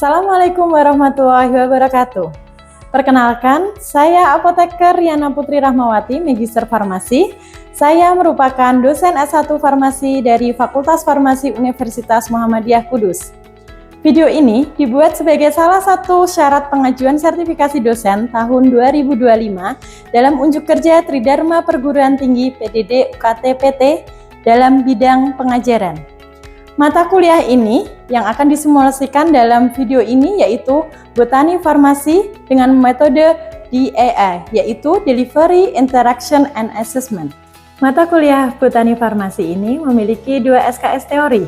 Assalamualaikum warahmatullahi wabarakatuh. Perkenalkan, saya Apoteker Yana Putri Rahmawati, Magister Farmasi. Saya merupakan dosen S1 Farmasi dari Fakultas Farmasi Universitas Muhammadiyah Kudus. Video ini dibuat sebagai salah satu syarat pengajuan sertifikasi dosen tahun 2025 dalam unjuk kerja Tridharma Perguruan Tinggi PDD UKT PT dalam bidang pengajaran. Mata kuliah ini yang akan disimulasikan dalam video ini yaitu Botani Farmasi dengan metode DAI, yaitu Delivery, Interaction, and Assessment. Mata kuliah Botani Farmasi ini memiliki 2 SKS teori,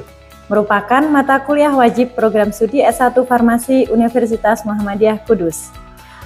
merupakan mata kuliah wajib program studi S1 Farmasi Universitas Muhammadiyah Kudus.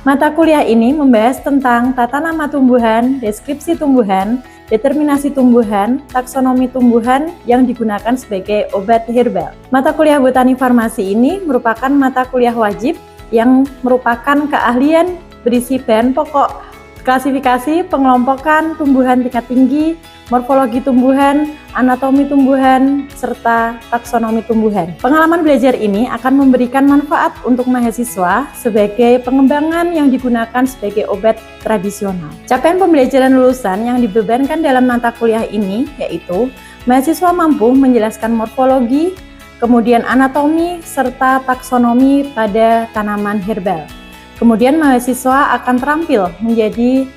Mata kuliah ini membahas tentang tata nama tumbuhan, deskripsi tumbuhan, determinasi tumbuhan, taksonomi tumbuhan yang digunakan sebagai obat herbal. Mata kuliah Botani Farmasi ini merupakan mata kuliah wajib yang merupakan keahlian berisi bahan pokok, klasifikasi, pengelompokan tumbuhan tingkat tinggi, morfologi tumbuhan, anatomi tumbuhan, serta taksonomi tumbuhan. Pengalaman belajar ini akan memberikan manfaat untuk mahasiswa sebagai pengembangan yang digunakan sebagai obat tradisional. Capaian pembelajaran lulusan yang dibebankan dalam mata kuliah ini yaitu mahasiswa mampu menjelaskan morfologi, kemudian anatomi, serta taksonomi pada tanaman herbal. Kemudian mahasiswa akan terampil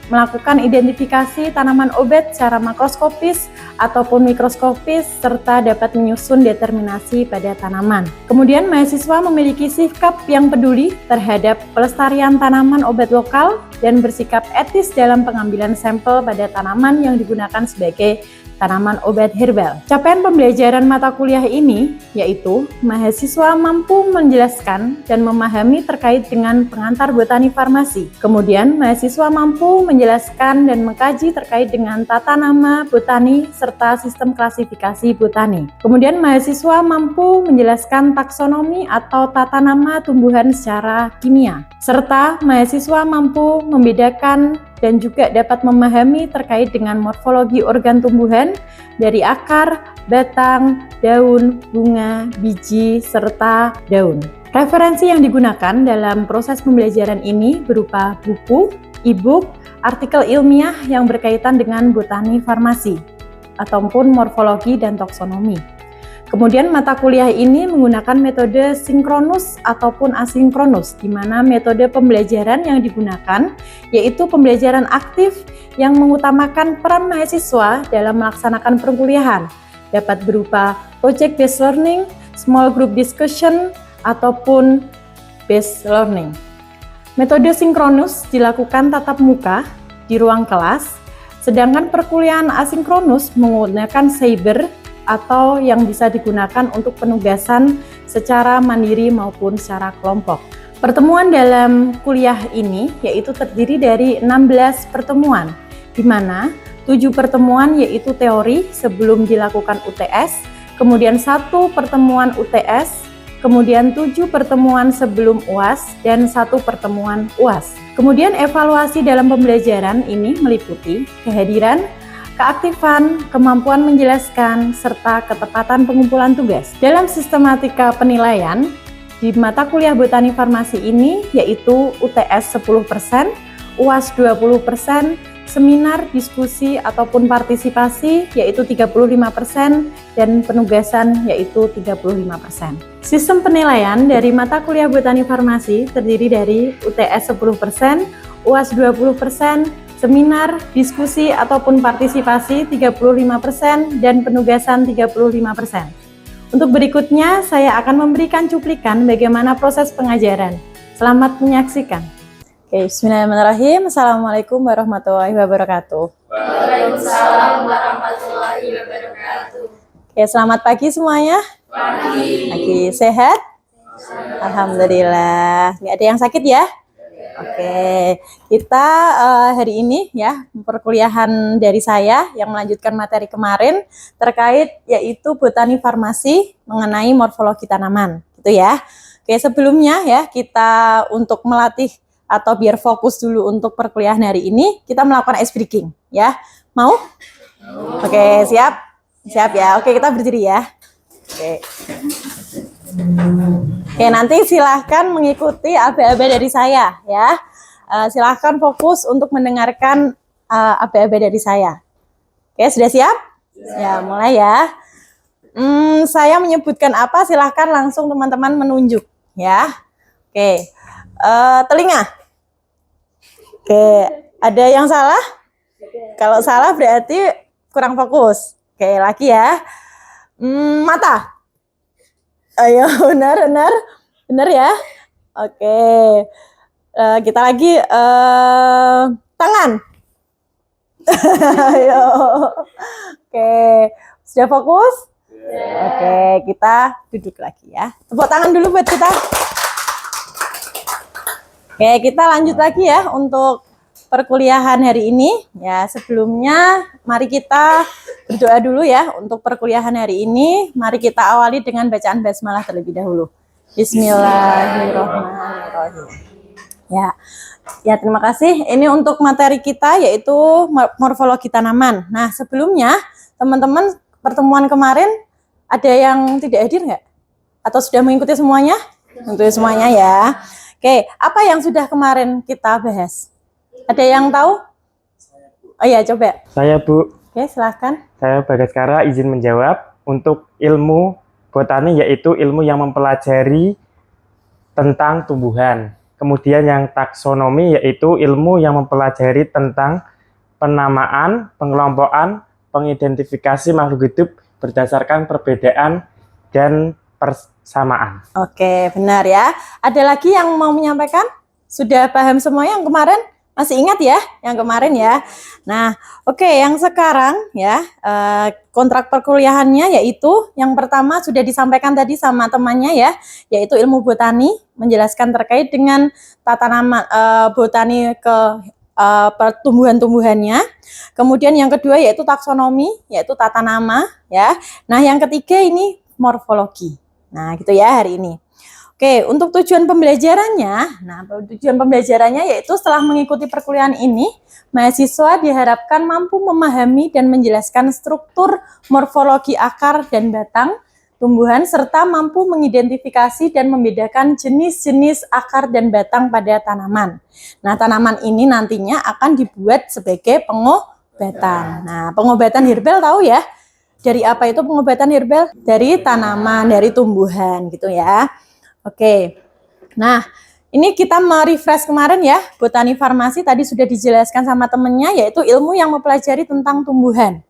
melakukan identifikasi tanaman obat secara makroskopis ataupun mikroskopis serta dapat menyusun determinasi pada tanaman. Kemudian mahasiswa memiliki sikap yang peduli terhadap pelestarian tanaman obat lokal dan bersikap etis dalam pengambilan sampel pada tanaman yang digunakan sebagai tanaman obat herbal. Capaian pembelajaran mata kuliah ini yaitu mahasiswa mampu menjelaskan dan memahami terkait dengan pengantar botani farmasi. Kemudian mahasiswa mampu menjelaskan dan mengkaji terkait dengan tata nama botani serta sistem klasifikasi botani. Kemudian mahasiswa mampu menjelaskan taksonomi atau tata nama tumbuhan secara kimia. Serta mahasiswa mampu membedakan dan juga dapat memahami terkait dengan morfologi organ tumbuhan dari akar, batang, daun, bunga, biji, serta daun. Referensi yang digunakan dalam proses pembelajaran ini berupa buku, e-book, artikel ilmiah yang berkaitan dengan botani farmasi, ataupun morfologi dan taksonomi. Kemudian mata kuliah ini menggunakan metode sinkronus ataupun asinkronus, di mana metode pembelajaran yang digunakan yaitu pembelajaran aktif yang mengutamakan peran mahasiswa dalam melaksanakan perkuliahan, dapat berupa project based learning, small group discussion, ataupun based learning. Metode sinkronus dilakukan tatap muka di ruang kelas, sedangkan perkuliahan asinkronus menggunakan cyber atau yang bisa digunakan untuk penugasan secara mandiri maupun secara kelompok. Pertemuan dalam kuliah ini yaitu terdiri dari 16 pertemuan, di mana 7 pertemuan yaitu teori sebelum dilakukan UTS, kemudian 1 pertemuan UTS, kemudian 7 pertemuan sebelum UAS, dan 1 pertemuan UAS. Kemudian evaluasi dalam pembelajaran ini meliputi kehadiran, keaktifan, kemampuan menjelaskan, serta ketepatan pengumpulan tugas. Dalam sistematika penilaian, di mata kuliah Botani Farmasi ini yaitu UTS 10%, UAS 20%, seminar, diskusi, ataupun partisipasi yaitu 35%, dan penugasan yaitu 35%. Sistem penilaian dari mata kuliah Botani Farmasi terdiri dari UTS 10%, UAS 20%, seminar, diskusi, ataupun partisipasi 35%, dan penugasan 35%. Untuk berikutnya, saya akan memberikan cuplikan bagaimana proses pengajaran. Selamat menyaksikan. Oke, bismillahirrahmanirrahim. Assalamualaikum warahmatullahi wabarakatuh. Waalaikumsalam warahmatullahi wabarakatuh. Oke, selamat pagi semuanya. Pagi, sehat? Alhamdulillah. Nggak ada yang sakit ya? Oke, kita hari ini ya perkuliahan dari saya yang melanjutkan materi kemarin terkait yaitu botani farmasi mengenai morfologi tanaman, gitu ya. Oke, sebelumnya ya kita untuk melatih atau biar fokus dulu untuk perkuliahan hari ini kita melakukan ice breaking ya. Mau? Oke, siap? Siap ya. Oke, kita berdiri ya. Oke. Oke, nanti silahkan mengikuti aba-aba dari saya ya. Silahkan fokus untuk mendengarkan aba-aba dari saya. Oke, sudah siap? Ya, mulai ya. Saya menyebutkan apa, silahkan langsung teman-teman menunjuk ya. Oke, telinga. Oke, ada yang salah? Kalau salah berarti kurang fokus. Oke, lagi ya. Mata. Ayo, benar ya. Oke, kita lagi tangan. Ayo. Oke, sudah fokus? Oke, kita duduk lagi ya. Tepuk tangan dulu buat kita. Oke, kita lanjut lagi ya untuk perkuliahan hari ini. Ya, sebelumnya mari kita berdoa dulu ya untuk perkuliahan hari ini. Mari kita awali dengan bacaan basmalah terlebih dahulu. Bismillahirrahmanirrahim. Ya, terima kasih. Ini untuk materi kita yaitu morfologi tanaman. Nah, sebelumnya teman-teman pertemuan kemarin ada yang tidak hadir nggak? Atau sudah mengikuti semuanya? Mengikuti semuanya ya. Oke, apa yang sudah kemarin kita bahas? Ada yang tahu? Oh iya, coba. Saya, Bu. Oke, silahkan. Saya Bagaskara izin menjawab untuk ilmu botani, yaitu ilmu yang mempelajari tentang tumbuhan. Kemudian yang taksonomi yaitu ilmu yang mempelajari tentang penamaan, pengelompokan, pengidentifikasi makhluk hidup berdasarkan perbedaan dan persamaan. Oke, benar ya. Ada lagi yang mau menyampaikan? Sudah paham semua yang kemarin? Masih ingat ya yang kemarin ya? Nah, oke, yang sekarang ya kontrak perkuliahannya yaitu yang pertama sudah disampaikan tadi sama temannya ya, yaitu ilmu botani, menjelaskan terkait dengan tata nama botani ke pertumbuhan-tumbuhannya. Kemudian yang kedua yaitu taksonomi, yaitu tata nama ya. Nah, yang ketiga ini morfologi. Nah, gitu ya hari ini. Oke, untuk tujuan pembelajarannya, yaitu setelah mengikuti perkuliahan ini, mahasiswa diharapkan mampu memahami dan menjelaskan struktur morfologi akar dan batang tumbuhan serta mampu mengidentifikasi dan membedakan jenis-jenis akar dan batang pada tanaman. Nah, tanaman ini nantinya akan dibuat sebagai pengobatan. Nah, pengobatan herbal tahu ya? Dari apa itu pengobatan herbal? Dari tanaman, dari tumbuhan gitu ya. Oke, nah ini kita merefresh kemarin ya, botani farmasi tadi sudah dijelaskan sama temennya, yaitu ilmu yang mempelajari tentang tumbuhan.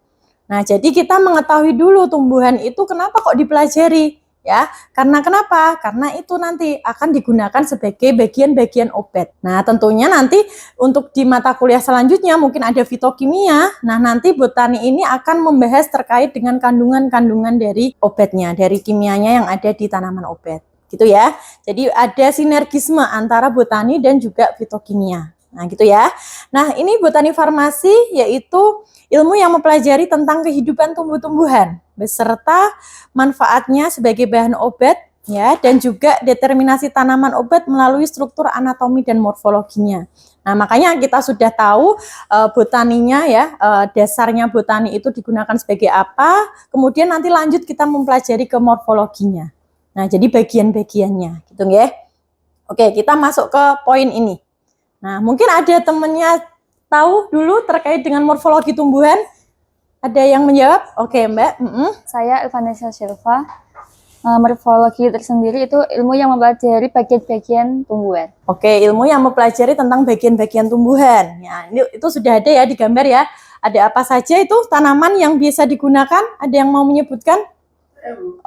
Nah, jadi kita mengetahui dulu tumbuhan itu kenapa kok dipelajari ya, karena kenapa? Karena itu nanti akan digunakan sebagai bagian-bagian obat. Nah, tentunya nanti untuk di mata kuliah selanjutnya mungkin ada fitokimia. Nah, nanti botani ini akan membahas terkait dengan kandungan-kandungan dari obatnya, dari kimianya yang ada di tanaman obat. Gitu ya. Jadi ada sinergisme antara botani dan juga fitokimia. Nah, gitu ya. Nah, ini botani farmasi yaitu ilmu yang mempelajari tentang kehidupan tumbuh-tumbuhan beserta manfaatnya sebagai bahan obat ya, dan juga determinasi tanaman obat melalui struktur anatomi dan morfologinya. Nah, makanya kita sudah tahu botaninya ya, dasarnya botani itu digunakan sebagai apa, kemudian nanti lanjut kita mempelajari ke morfologinya. Nah, jadi bagian-bagiannya gitu ya. Oke, kita masuk ke poin ini. Nah, mungkin ada temennya tahu dulu terkait dengan morfologi tumbuhan? Ada yang menjawab? Oke, Mbak. Saya Elvanessa Silva. Morfologi tersendiri itu ilmu yang mempelajari bagian-bagian tumbuhan. Oke, ilmu yang mempelajari tentang bagian-bagian tumbuhan. Ya, itu sudah ada ya di gambar ya. Ada apa saja itu tanaman yang bisa digunakan? Ada yang mau menyebutkan?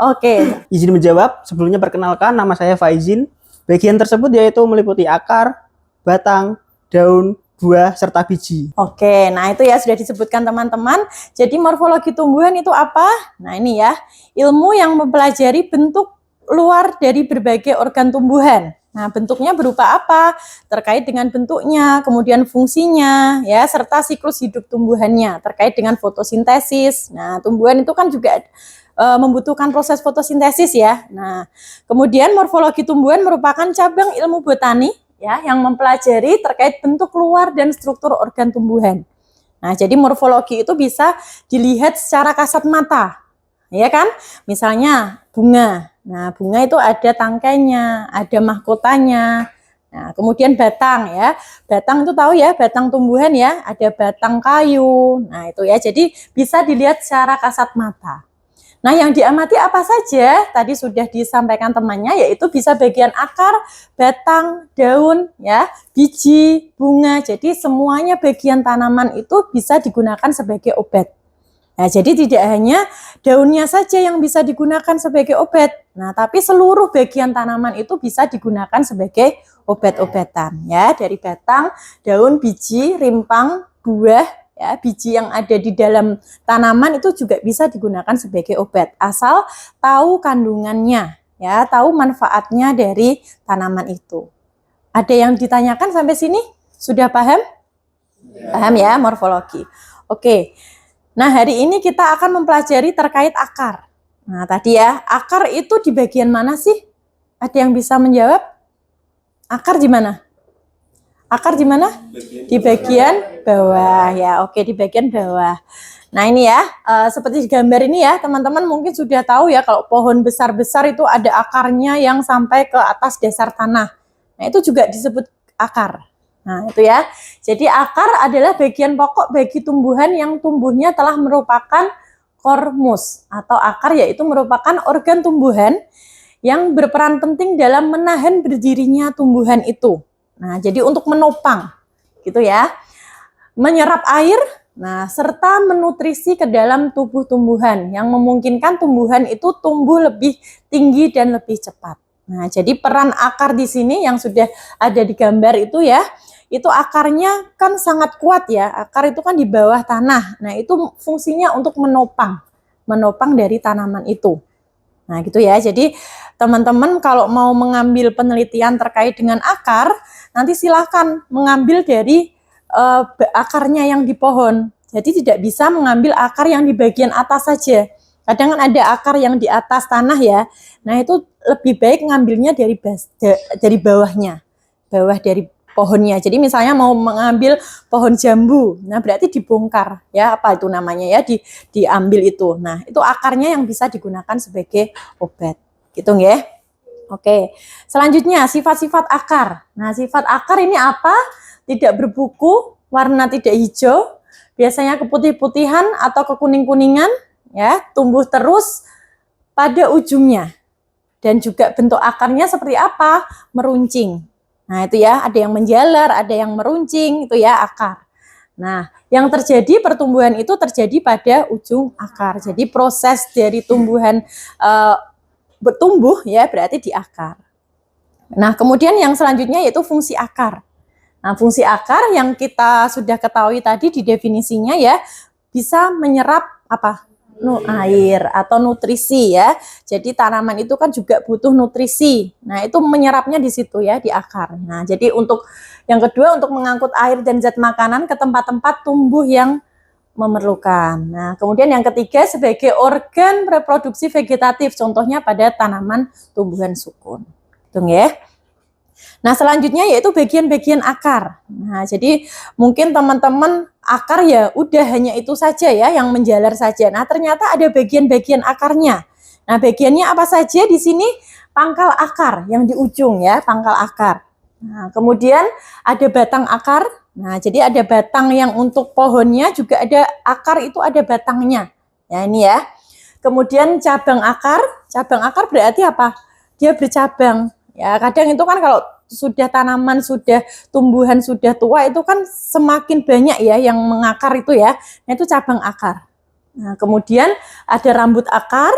Oke. Izin menjawab, sebelumnya perkenalkan nama saya Faizin. Bagian tersebut yaitu meliputi akar, batang, daun, buah, serta biji. Oke, nah itu ya sudah disebutkan teman-teman. Jadi morfologi tumbuhan itu apa? Nah ini ya, ilmu yang mempelajari bentuk luar dari berbagai organ tumbuhan. Nah, bentuknya berupa apa? Terkait dengan bentuknya, kemudian fungsinya, ya, serta siklus hidup tumbuhannya, terkait dengan fotosintesis. Nah, tumbuhan itu kan juga membutuhkan proses fotosintesis ya. Nah, kemudian morfologi tumbuhan merupakan cabang ilmu botani ya yang mempelajari terkait bentuk luar dan struktur organ tumbuhan. Nah, jadi morfologi itu bisa dilihat secara kasat mata. Ya kan? Misalnya bunga. Nah, bunga itu ada tangkainya, ada mahkotanya. Nah, kemudian batang ya. Batang itu tahu ya, batang tumbuhan ya, ada batang kayu. Nah, itu ya. Jadi bisa dilihat secara kasat mata. Nah, yang diamati apa saja? Tadi sudah disampaikan temannya, yaitu bisa bagian akar, batang, daun, ya, biji, bunga. Jadi semuanya bagian tanaman itu bisa digunakan sebagai obat. Nah, jadi tidak hanya daunnya saja yang bisa digunakan sebagai obat. Nah, tapi seluruh bagian tanaman itu bisa digunakan sebagai obat-obatan, ya, dari batang, daun, biji, rimpang, buah. Ya, biji yang ada di dalam tanaman itu juga bisa digunakan sebagai obat, asal tahu kandungannya, ya, tahu manfaatnya dari tanaman itu. Ada yang ditanyakan sampai sini? Sudah paham? Paham ya, morfologi. Oke. Nah, hari ini kita akan mempelajari terkait akar. Nah, tadi ya, akar itu di bagian mana sih? Ada yang bisa menjawab? Akar di mana? Akar di mana? Di bagian bawah ya. Oke, di bagian bawah. Nah, ini ya, seperti di gambar ini ya, teman-teman mungkin sudah tahu ya kalau pohon besar-besar itu ada akarnya yang sampai ke atas dasar tanah. Nah, itu juga disebut akar. Nah, itu ya. Jadi akar adalah bagian pokok bagi tumbuhan yang tumbuhnya telah merupakan kormus atau akar, yaitu merupakan organ tumbuhan yang berperan penting dalam menahan berdirinya tumbuhan itu. Nah, jadi untuk menopang, gitu ya, menyerap air, nah, serta menutrisi ke dalam tubuh tumbuhan yang memungkinkan tumbuhan itu tumbuh lebih tinggi dan lebih cepat. Nah, jadi peran akar di sini yang sudah ada di gambar itu ya, itu akarnya kan sangat kuat ya. Akar itu kan di bawah tanah. Nah, itu fungsinya untuk menopang dari tanaman itu. Nah, gitu ya. Jadi teman-teman kalau mau mengambil penelitian terkait dengan akar, nanti silahkan mengambil dari akarnya yang di pohon. Jadi tidak bisa mengambil akar yang di bagian atas saja. Kadang kan ada akar yang di atas tanah ya. Nah, itu lebih baik ngambilnya dari bawahnya. Bawah dari pohonnya. Jadi misalnya mau mengambil pohon jambu. Nah, berarti dibongkar ya, apa itu namanya ya, diambil itu. Nah, itu akarnya yang bisa digunakan sebagai obat. Gitu nggih. Oke, selanjutnya sifat-sifat akar. Nah, sifat akar ini apa? Tidak berbuku, warna tidak hijau, biasanya keputih-putihan atau kekuning-kuningan, ya, tumbuh terus pada ujungnya. Dan juga bentuk akarnya seperti apa? Meruncing. Nah, itu ya, ada yang menjalar, ada yang meruncing, itu ya akar. Nah, yang terjadi pertumbuhan itu terjadi pada ujung akar. Jadi proses dari tumbuhan bertumbuh ya berarti di akar. Nah, kemudian yang selanjutnya yaitu fungsi akar. Nah, fungsi akar yang kita sudah ketahui tadi di definisinya ya, bisa menyerap apa? Air atau nutrisi ya. Jadi tanaman itu kan juga butuh nutrisi. Nah, itu menyerapnya di situ ya, di akar. Nah, jadi untuk yang kedua untuk mengangkut air dan zat makanan ke tempat-tempat tumbuh yang memerlukan. Nah, kemudian yang ketiga sebagai organ reproduksi vegetatif, contohnya pada tanaman tumbuhan sukun. Gitu ya. Nah, selanjutnya yaitu bagian-bagian akar. Nah, jadi mungkin teman-teman akar ya udah hanya itu saja ya yang menjalar saja. Nah, ternyata ada bagian-bagian akarnya. Nah, bagiannya apa saja di sini? Pangkal akar yang di ujung ya, pangkal akar. Nah, kemudian ada batang akar. Nah, jadi ada batang yang untuk pohonnya, juga ada akar itu ada batangnya. Ya, ini ya. Kemudian cabang akar berarti apa? Dia bercabang. Ya, kadang itu kan kalau sudah tanaman, sudah tumbuhan sudah tua itu kan semakin banyak ya yang mengakar itu ya. Nah, itu cabang akar. Nah, kemudian ada rambut akar,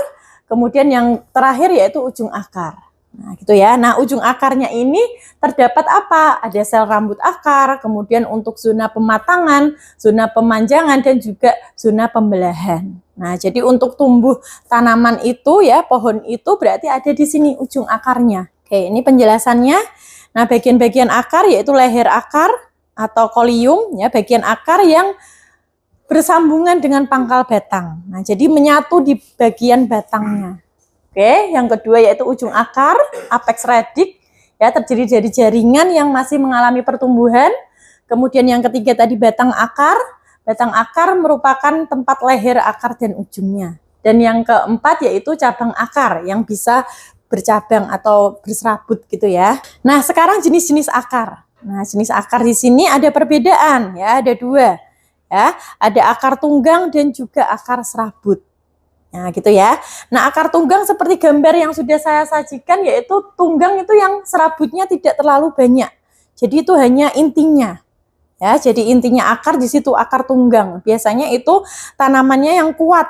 kemudian yang terakhir yaitu ujung akar. Nah, gitu ya. Nah, ujung akarnya ini terdapat apa? Ada sel rambut akar, kemudian untuk zona pematangan, zona pemanjangan, dan juga zona pembelahan. Nah, jadi untuk tumbuh tanaman itu ya, pohon itu berarti ada di sini ujung akarnya. Oke, ini penjelasannya. Nah, bagian-bagian akar yaitu leher akar atau kolium, ya, bagian akar yang bersambungan dengan pangkal batang. Nah, jadi menyatu di bagian batangnya. Oke, yang kedua yaitu ujung akar, apex radix, ya, terdiri dari jaringan yang masih mengalami pertumbuhan. Kemudian yang ketiga tadi batang akar. Batang akar merupakan tempat leher akar dan ujungnya. Dan yang keempat yaitu cabang akar yang bisa bercabang atau berserabut gitu ya. Nah, sekarang jenis-jenis akar. Nah, jenis akar di sini ada perbedaan ya, ada dua. Ya, ada akar tunggang dan juga akar serabut. Nah, gitu ya. Nah, akar tunggang seperti gambar yang sudah saya sajikan, yaitu tunggang itu yang serabutnya tidak terlalu banyak. Jadi itu hanya intinya. Ya, jadi intinya akar di situ, akar tunggang. Biasanya itu tanamannya yang kuat.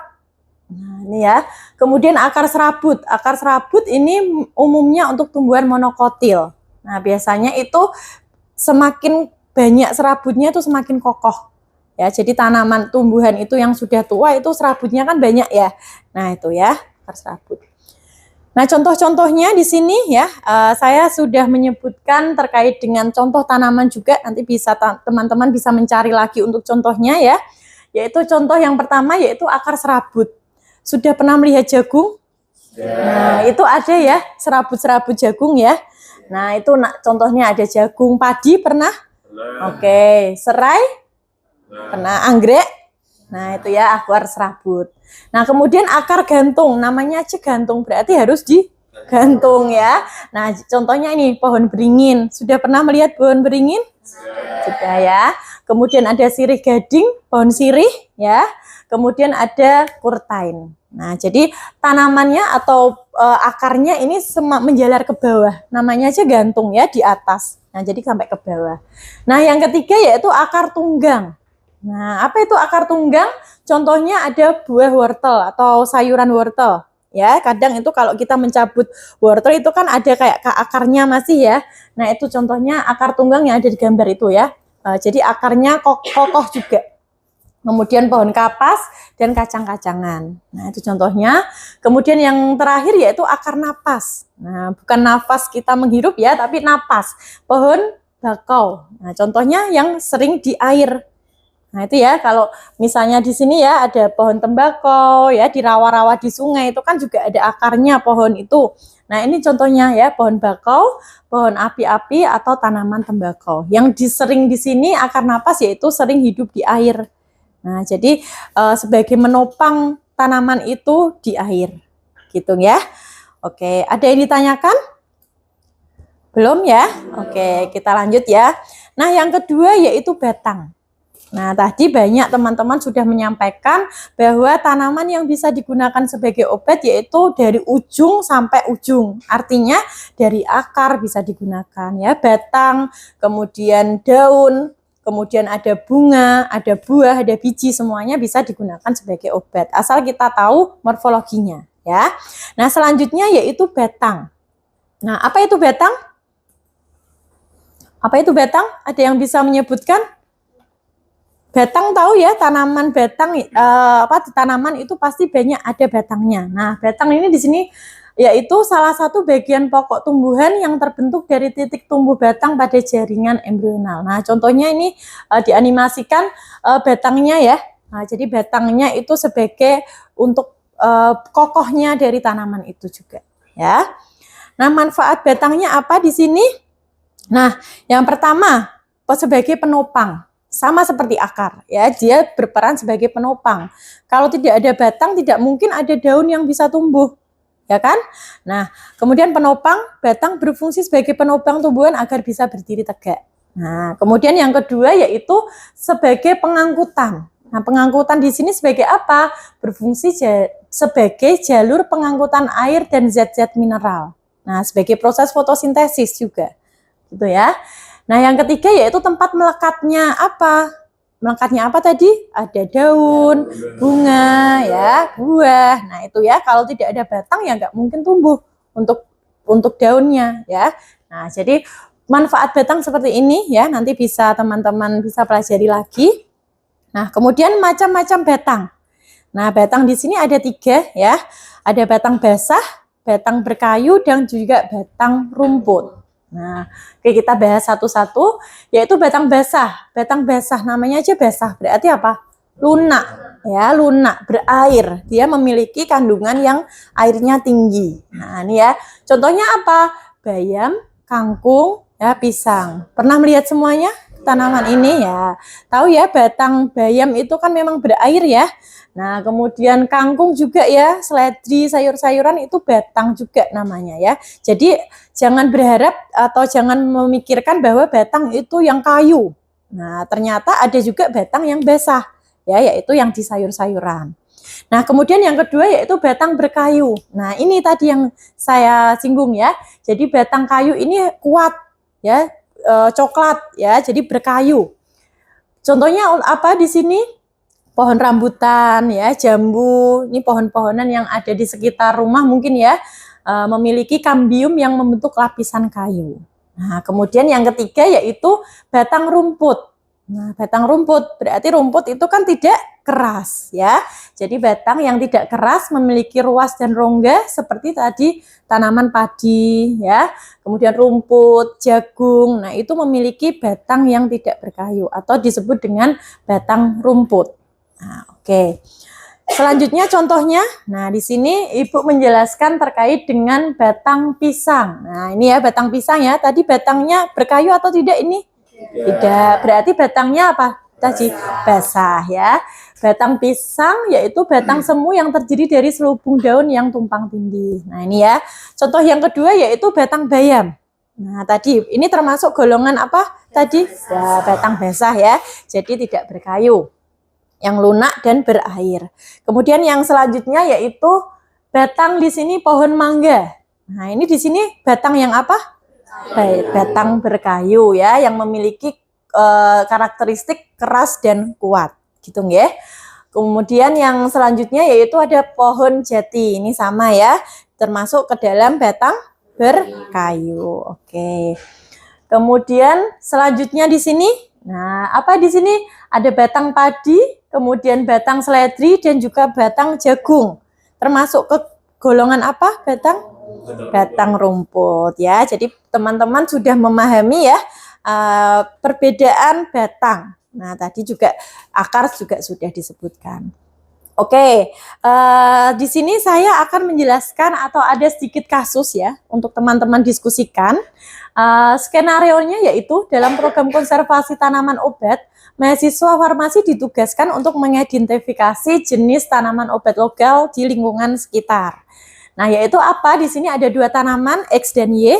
Nah, ini ya. Kemudian akar serabut. Akar serabut ini umumnya untuk tumbuhan monokotil. Nah, biasanya itu semakin banyak serabutnya itu semakin kokoh. Ya, jadi tanaman tumbuhan itu yang sudah tua itu serabutnya kan banyak ya. Nah, itu ya, akar serabut. Nah, contoh-contohnya di sini ya, saya sudah menyebutkan terkait dengan contoh tanaman juga, nanti bisa teman-teman bisa mencari lagi untuk contohnya ya. Yaitu contoh yang pertama yaitu akar serabut. Sudah pernah melihat jagung? Nah, itu ada ya, serabut-serabut jagung ya. Nah, itu contohnya ada jagung. Padi pernah? Oke, serai? Pernah. Anggrek? Nah, itu ya akar serabut. Nah, kemudian akar gantung, namanya aja gantung, berarti harus digantung ya. Nah, contohnya ini pohon beringin. Sudah pernah melihat pohon beringin? Sudah ya. Kemudian ada sirih gading, pohon sirih ya. Kemudian ada kurtain. Nah, jadi tanamannya atau akarnya ini menjalar ke bawah. Namanya aja gantung ya, di atas. Nah, jadi sampai ke bawah. Nah, yang ketiga yaitu akar tunggang. Nah, apa itu akar tunggang? Contohnya ada buah wortel atau sayuran wortel. Ya, kadang itu kalau kita mencabut wortel itu kan ada kayak akarnya masih ya. Nah, itu contohnya akar tunggang yang ada di gambar itu ya. Jadi akarnya kokoh juga. Kemudian pohon kapas dan kacang-kacangan. Nah, itu contohnya. Kemudian yang terakhir yaitu akar napas. Nah, bukan nafas kita menghirup ya, tapi napas. Pohon bakau. Nah, contohnya yang sering di air. Nah, itu ya, kalau misalnya di sini ya ada pohon tembakau ya, di rawa-rawa di sungai itu kan juga ada akarnya pohon itu. Nah, ini contohnya ya, pohon bakau, pohon api-api atau tanaman tembakau. Yang sering di sini akar napas yaitu sering hidup di air. Nah, jadi sebagai menopang tanaman itu di air. Gitu ya. Oke, ada yang ditanyakan? Belum ya? Oke, kita lanjut ya. Nah, yang kedua yaitu batang. Nah, tadi banyak teman-teman sudah menyampaikan bahwa tanaman yang bisa digunakan sebagai obat yaitu dari ujung sampai ujung. Artinya dari akar bisa digunakan ya, batang, kemudian daun, kemudian ada bunga, ada buah, ada biji, semuanya bisa digunakan sebagai obat. Asal kita tahu morfologinya ya. Nah, selanjutnya yaitu batang. Nah, apa itu batang? Apa itu batang? Ada yang bisa menyebutkan? Batang tahu ya, tanaman batang tanaman itu pasti banyak ada batangnya. Nah, batang ini di sini yaitu salah satu bagian pokok tumbuhan yang terbentuk dari titik tumbuh batang pada jaringan embrional. Nah, contohnya ini dianimasikan batangnya ya. Nah, jadi batangnya itu sebagai untuk kokohnya dari tanaman itu juga ya. Nah, manfaat batangnya apa di sini? Nah, yang pertama sebagai penopang. Sama seperti akar ya, dia berperan sebagai penopang. Kalau tidak ada batang tidak mungkin ada daun yang bisa tumbuh, ya kan? Nah, kemudian penopang, batang berfungsi sebagai penopang tumbuhan agar bisa berdiri tegak. Nah, kemudian yang kedua yaitu sebagai pengangkutan. Nah, pengangkutan di sini sebagai apa? Berfungsi sebagai jalur pengangkutan air dan zat-zat mineral. Nah, sebagai proses fotosintesis juga, gitu ya. Nah, yang ketiga yaitu tempat melekatnya apa? Melekatnya apa tadi? Ada daun, bunga, ya, buah. Nah, itu ya, kalau tidak ada batang ya nggak mungkin tumbuh untuk daunnya, ya. Nah, jadi manfaat batang seperti ini ya, nanti bisa teman-teman bisa pelajari lagi. Nah, kemudian macam-macam batang. Nah, batang di sini ada 3 ya. Ada batang basah, batang berkayu, dan juga batang rumput. Nah, oke, kita bahas satu-satu, yaitu batang basah. Batang basah namanya aja basah, berarti apa? Lunak, ya, lunak, berair. Dia memiliki kandungan yang airnya tinggi. Nah, ini ya, contohnya apa? Bayam, kangkung, ya, pisang. Pernah melihat semuanya? tanaman ini ya. Tahu ya, batang bayam itu kan memang berair ya. Nah, kemudian kangkung juga ya, seledri, sayur-sayuran itu batang juga namanya ya. Jadi jangan berharap atau jangan memikirkan bahwa batang itu yang kayu. Nah, ternyata ada juga batang yang basah ya, yaitu yang di sayur-sayuran. Nah, kemudian yang kedua yaitu batang berkayu. Nah, ini tadi yang saya singgung ya. Jadi batang kayu ini kuat ya, coklat ya, jadi berkayu. Contohnya apa di sini? Pohon rambutan ya, jambu, ini pohon-pohonan yang ada di sekitar rumah mungkin ya, memiliki kambium yang membentuk lapisan kayu. Nah, kemudian yang ketiga yaitu batang rumput. Nah, batang rumput berarti rumput itu kan tidak keras ya. Jadi batang yang tidak keras memiliki ruas dan rongga seperti tadi tanaman padi ya. Kemudian rumput, jagung. Nah, itu memiliki batang yang tidak berkayu atau disebut dengan batang rumput. Nah, oke. Selanjutnya contohnya, nah di sini Ibu menjelaskan terkait dengan batang pisang. Nah, ini ya batang pisang ya. Tadi batangnya berkayu atau tidak ini? Tidak. Berarti batangnya apa? Tadi basah ya. Batang pisang yaitu batang semu yang terdiri dari selubung daun yang tumpang tindih. Nah, ini ya. Contoh yang kedua yaitu batang bayam. Nah, tadi ini termasuk golongan apa? Tadi ya, batang basah ya. Jadi tidak berkayu, yang lunak dan berair. Kemudian yang selanjutnya yaitu batang di sini pohon mangga. Nah, ini di sini batang yang apa? Batang berkayu ya, yang memiliki karakteristik keras dan kuat, gitu ya. Kemudian yang selanjutnya yaitu ada pohon jati. Ini sama ya, termasuk ke dalam batang berkayu. Oke. Kemudian selanjutnya di sini, nah apa di sini? Ada batang padi, kemudian batang seledri dan juga batang jagung. Termasuk ke golongan apa? Batang rumput ya. Jadi teman-teman sudah memahami ya perbedaan batang. Nah, tadi juga akar juga sudah disebutkan. Oke, di sini saya akan menjelaskan atau ada sedikit kasus ya untuk teman-teman diskusikan. Skenarionya yaitu dalam program konservasi tanaman obat, mahasiswa farmasi ditugaskan untuk mengidentifikasi jenis tanaman obat lokal di lingkungan sekitar. Nah, yaitu apa? Di sini ada dua tanaman X dan Y,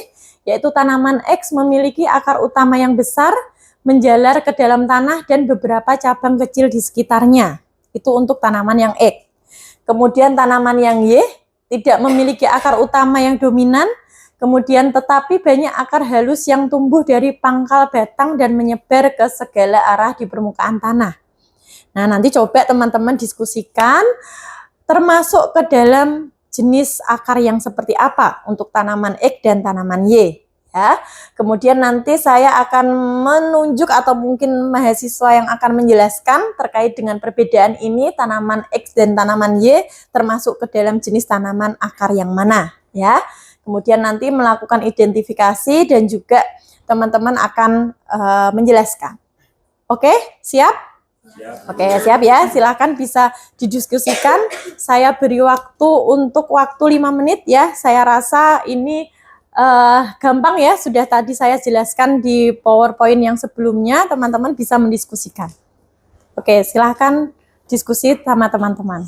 yaitu tanaman X memiliki akar utama yang besar, menjalar ke dalam tanah dan beberapa cabang kecil di sekitarnya. Itu untuk tanaman yang X. Kemudian tanaman yang Y tidak memiliki akar utama yang dominan, kemudian tetapi banyak akar halus yang tumbuh dari pangkal batang dan menyebar ke segala arah di permukaan tanah. Nah, nanti coba teman-teman diskusikan termasuk ke dalam jenis akar yang seperti apa untuk tanaman X dan tanaman Y. Ya. Kemudian nanti saya akan menunjuk atau mungkin mahasiswa yang akan menjelaskan terkait dengan perbedaan ini tanaman X dan tanaman Y termasuk ke dalam jenis tanaman akar yang mana ya. Kemudian nanti melakukan identifikasi dan juga teman-teman akan menjelaskan. Oke, siap? Oke, siap ya. Silakan bisa didiskusikan. Saya beri waktu untuk waktu 5 menit ya. Saya rasa ini gampang ya, sudah tadi saya jelaskan di PowerPoint yang sebelumnya, teman-teman bisa mendiskusikan. Oke, silahkan diskusi sama teman-teman.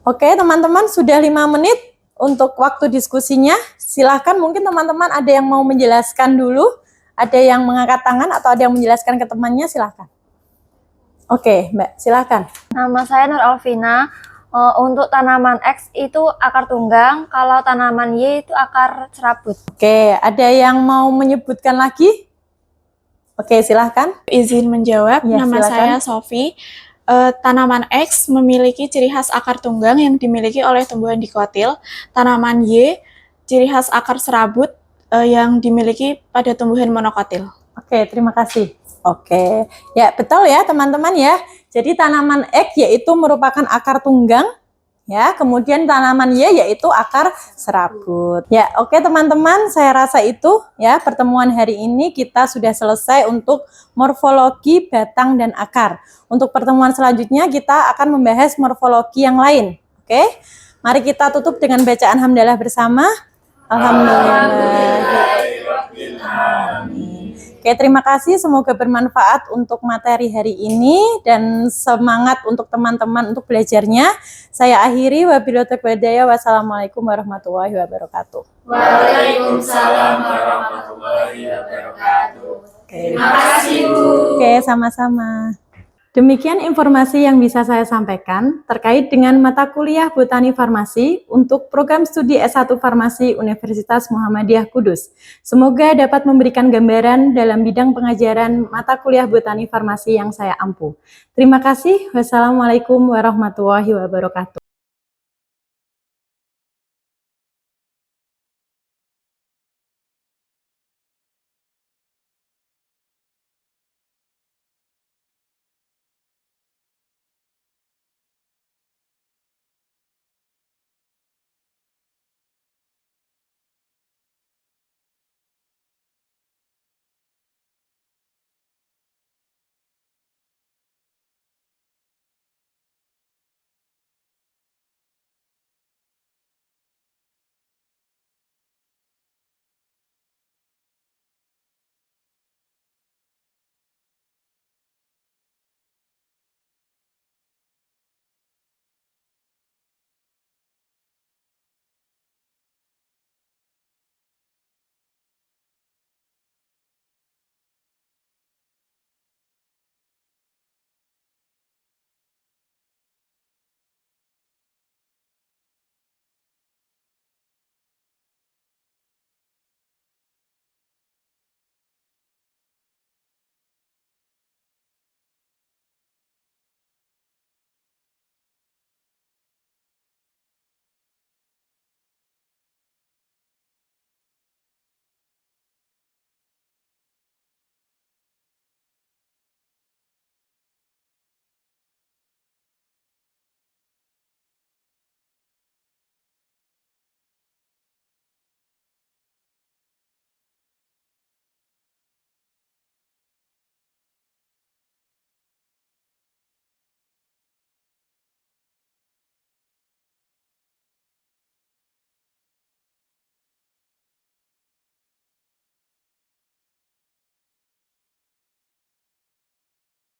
Oke, teman-teman sudah 5 menit untuk waktu diskusinya. Silahkan mungkin teman-teman ada yang mau menjelaskan dulu, ada yang mengangkat tangan atau ada yang menjelaskan ke temannya, silahkan. Oke, Mbak, silahkan. Nama saya Nur Alvina. Untuk tanaman X itu akar tunggang, kalau tanaman Y itu akar serabut. Oke, ada yang mau menyebutkan lagi? Oke, silahkan. Izin menjawab, Ya, nama silakan. saya Sofi. Tanaman X memiliki ciri khas akar tunggang yang dimiliki oleh tumbuhan dikotil. Tanaman Y, ciri khas akar serabut yang dimiliki pada tumbuhan monokotil. Oke, terima kasih. Oke, ya betul ya teman-teman ya. Jadi tanaman X yaitu merupakan akar tunggang, ya. Kemudian tanaman Y yaitu akar serabut. Ya, oke teman-teman, saya rasa itu ya pertemuan hari ini kita sudah selesai untuk morfologi batang dan akar. Untuk pertemuan selanjutnya kita akan membahas morfologi yang lain. Oke, mari kita tutup dengan bacaan hamdalah bersama. Alhamdulillah. Oke, terima kasih. Semoga bermanfaat untuk materi hari ini dan semangat untuk teman-teman untuk belajarnya. Saya akhiri. Wabillahi taufiq wal hidayah. Wassalamualaikum warahmatullahi wabarakatuh. Waalaikumsalam warahmatullahi wabarakatuh. Terima kasih, Bu. Oke, sama-sama. Demikian informasi yang bisa saya sampaikan terkait dengan mata kuliah Botani Farmasi untuk program studi S1 Farmasi Universitas Muhammadiyah Kudus. Semoga dapat memberikan gambaran dalam bidang pengajaran mata kuliah Botani Farmasi yang saya ampu. Terima kasih. Wassalamualaikum warahmatullahi wabarakatuh.